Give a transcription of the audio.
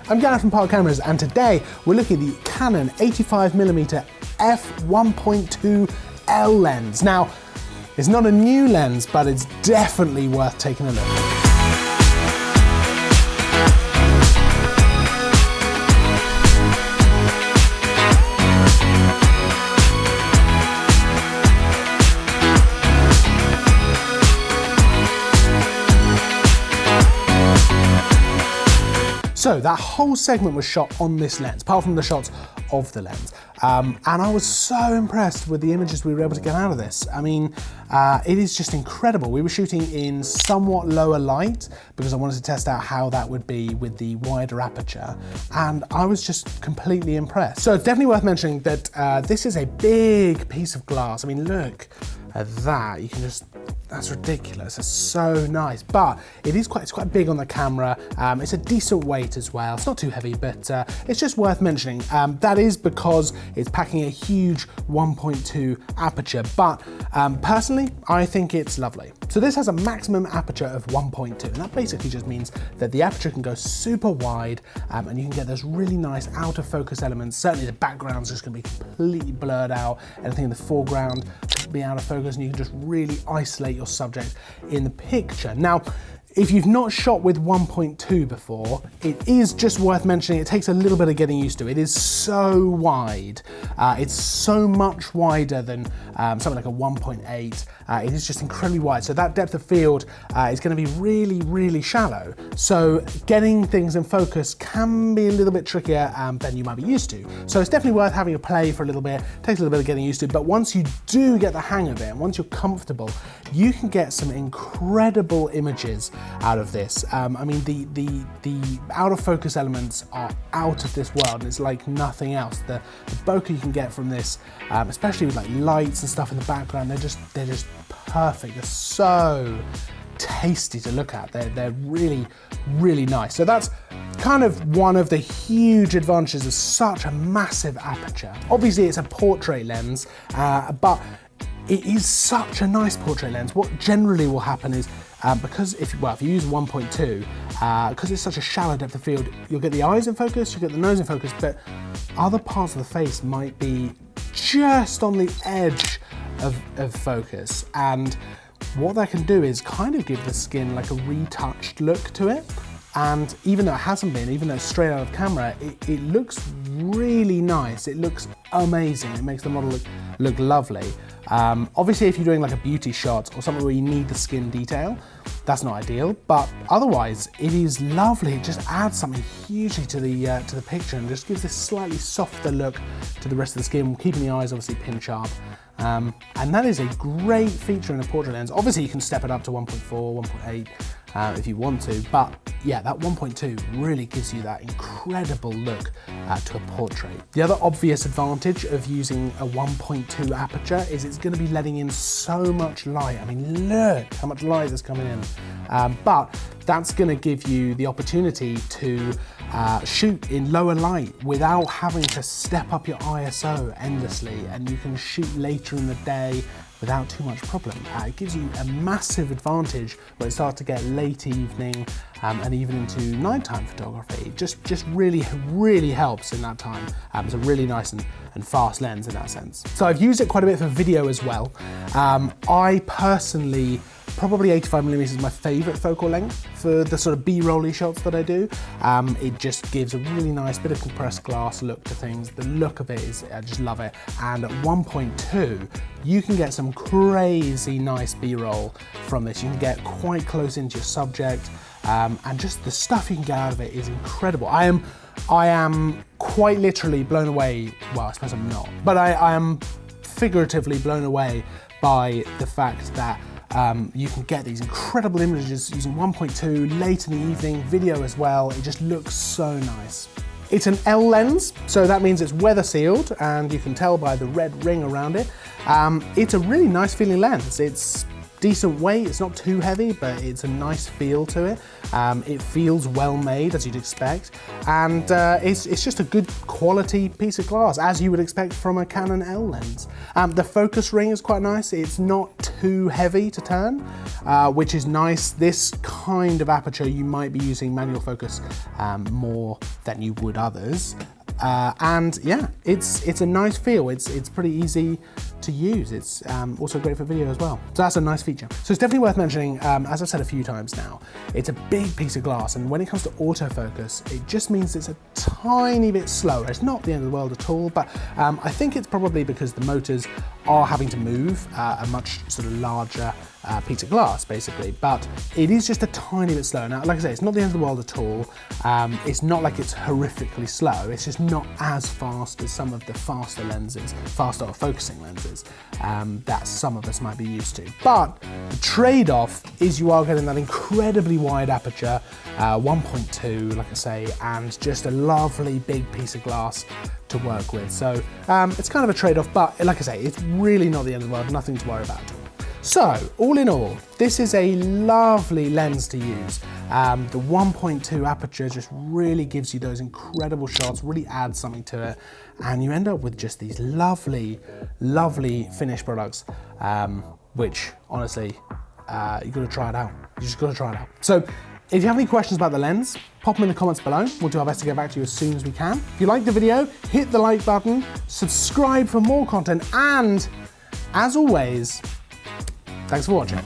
I'm Gareth from Park Cameras, and today we're looking at the Canon 85mm f1.2L lens. Now, it's not a new lens, but it's definitely worth taking a look. So that whole segment was shot on this lens, apart from the shots of the lens. And I was so impressed with the images we were able to get out of this. I mean, it is just incredible. We were shooting in somewhat lower light because I wanted to test out how that would be with the wider aperture. And I was just completely impressed. So it's definitely worth mentioning that this is a big piece of glass. I mean, look at that. You can just, that's ridiculous. It's so nice, but it's quite big on the camera. It's a decent weight as well. It's not too heavy, but it's just worth mentioning. That is because it's packing a huge 1.2 aperture, but personally, I think it's lovely. So this has a maximum aperture of 1.2, and that basically just means that the aperture can go super wide, and you can get those really nice out of focus elements. Certainly the background's just gonna be completely blurred out. Anything in the foreground will be out of focus, and you can just really isolate your subject in the picture. Now, if you've not shot with 1.2 before, it is just worth mentioning, it takes a little bit of getting used to. It is so wide. It's so much wider than something like a 1.8. It is just incredibly wide. So that depth of field is going to be really, really shallow. So getting things in focus can be a little bit trickier than you might be used to. So it's definitely worth having a play for a little bit. It takes a little bit of getting used to, but once you do get the hang of it, and once you're comfortable, you can get some incredible images out of this. I mean, the out of focus elements are out of this world, and it's like nothing else. The bokeh you can get from this, especially with like lights and stuff in the background, they're just perfect. They're so tasty to look at. They're really, really nice. So that's kind of one of the huge advantages of such a massive aperture. Obviously, it's a portrait lens, but it is such a nice portrait lens. What generally will happen is, because if you use 1.2, because it's such a shallow depth of field, you'll get the eyes in focus, you'll get the nose in focus, but other parts of the face might be just on the edge of focus. And what that can do is kind of give the skin like a retouched look to it. And even though it hasn't been, even though it's straight out of camera, it looks really nice. It looks amazing. It makes the model look lovely. Obviously, if you're doing like a beauty shot or something where you need the skin detail, that's not ideal, but otherwise it is lovely. It just adds something hugely to the picture and just gives this slightly softer look to the rest of the skin, keeping the eyes obviously pin sharp. And that is a great feature in a portrait lens. Obviously you can step it up to 1.4, 1.8 if you want to, but yeah, that 1.2 really gives you that incredible look to a portrait. The other obvious advantage of using a 1.2 aperture is it's going to be letting in so much light. I mean, look how much light is coming in. But that's going to give you the opportunity to shoot in lower light without having to step up your ISO endlessly, and you can shoot later in the day without too much problem. It gives you a massive advantage when it starts to get late evening and even into nighttime photography. It just really, really helps in that time. It's a really nice and fast lens in that sense. So I've used it quite a bit for video as well. I personally, probably 85mm is my favorite focal length for the sort of B-rolly shots that I do. It just gives a really nice bit of compressed glass look to things. The look of it is, I just love it. And at 1.2, you can get some crazy nice B-roll from this. You can get quite close into your subject, and just the stuff you can get out of it is incredible. I am quite literally blown away. Well, I suppose I'm not, but I am figuratively blown away by the fact that you can get these incredible images using 1.2 late in the evening, video as well. It just looks so nice. It's an L lens, so that means it's weather sealed, and you can tell by the red ring around it. It's a really nice feeling lens. It's decent weight. It's not too heavy, but it's a nice feel to it. It feels well made, as you'd expect, and it's just a good quality piece of glass, as you would expect from a Canon L lens. The focus ring is quite nice. It's not too heavy to turn, which is nice. This kind of aperture, you might be using manual focus more than you would others. And yeah, it's a nice feel. It's pretty easy to use. It's also great for video as well. So that's a nice feature. So it's definitely worth mentioning, as I've said a few times now, it's a big piece of glass, and when it comes to autofocus, it just means it's a tiny bit slower. It's not the end of the world at all, but I think it's probably because the motors are having to move a much sort of larger piece of glass, basically, but it is just a tiny bit slower. Now, like I say, it's not the end of the world at all. It's not like it's horrifically slow. It's just not as fast as some of the faster lenses, faster focusing lenses that some of us might be used to. But the trade-off is you are getting that incredibly wide aperture, 1.2, like I say, and just a lovely big piece of glass to work with. So it's kind of a trade-off, but like I say, it's really not the end of the world, nothing to worry about at all. So, all in all, this is a lovely lens to use. The 1.2 aperture just really gives you those incredible shots, really adds something to it, and you end up with just these lovely, lovely finished products, which, honestly, you've got to try it out. You just got to try it out. So, if you have any questions about the lens, pop them in the comments below. We'll do our best to get back to you as soon as we can. If you liked the video, hit the like button, subscribe for more content, and, as always, thanks for watching.